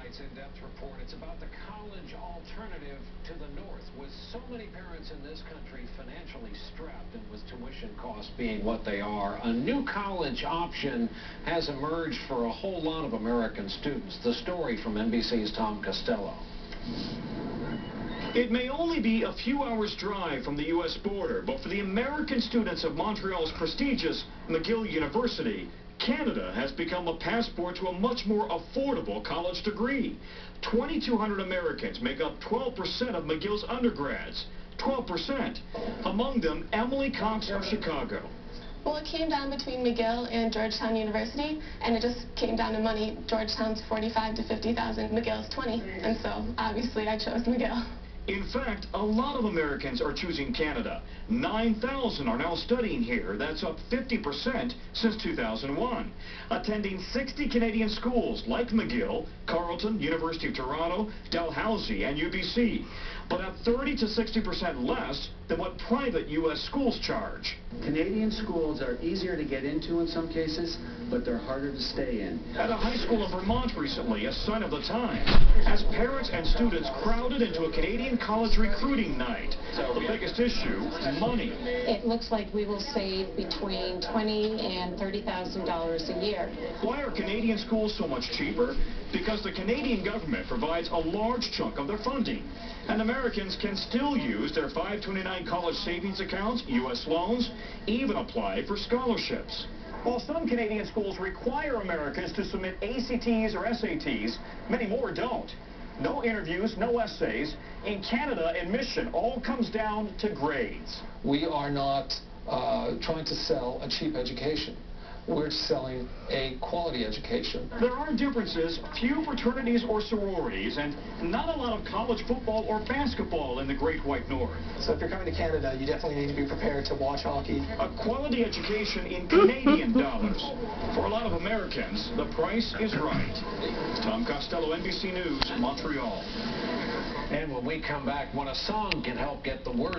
tonight's in-depth report. It's about the college alternative to the north. With so many parents in this country financially strapped and with tuition costs being what they are, a new college option has emerged for a whole lot of American students. The story from NBC's Tom Costello. It may only be a few hours' drive from the U.S. border, but for the American students of Montreal's prestigious McGill University, Canada has become a passport to a much more affordable college degree. 2,200 Americans make up 12% of McGill's undergrads. 12%. Among them, Emily Cox of Chicago. Well, it came down between McGill and Georgetown University, and it just came down to money. Georgetown's $45,000 to $50,000, McGill's $20,000, and so obviously I chose McGill. In fact, a lot of Americans are choosing Canada. 9,000 are now studying here. That's up 50% since 2001. Attending 60 Canadian schools like McGill, Carleton, University of Toronto, Dalhousie, and UBC, but at 30 to 60% less than what private U.S. schools charge. Canadian schools are easier to get into in some cases, but they're harder to stay in. At a high school in Vermont recently, a sign of the times, as parents and students crowded into a Canadian college recruiting night. The biggest issue, money. It looks like we will save between $20,000 and $30,000 a year. Why are Canadian schools so much cheaper? Because the Canadian government provides a large chunk of their funding, and Americans can still use their 529 college savings accounts, U.S. loans, even apply for scholarships. While some Canadian schools require Americans to submit ACTs or SATs, many more don't. No interviews, no essays. In Canada, admission all comes down to grades. We are not trying to sell a cheap education. We're selling a quality education. There are differences, few fraternities or sororities, and not a lot of college football or basketball in the Great White North. So if you're coming to Canada, you definitely need to be prepared to watch hockey. A quality education in Canadian dollars. For a lot of Americans, the price is right. Tom Costello, NBC News, Montreal. And when we come back, when a song can help get the word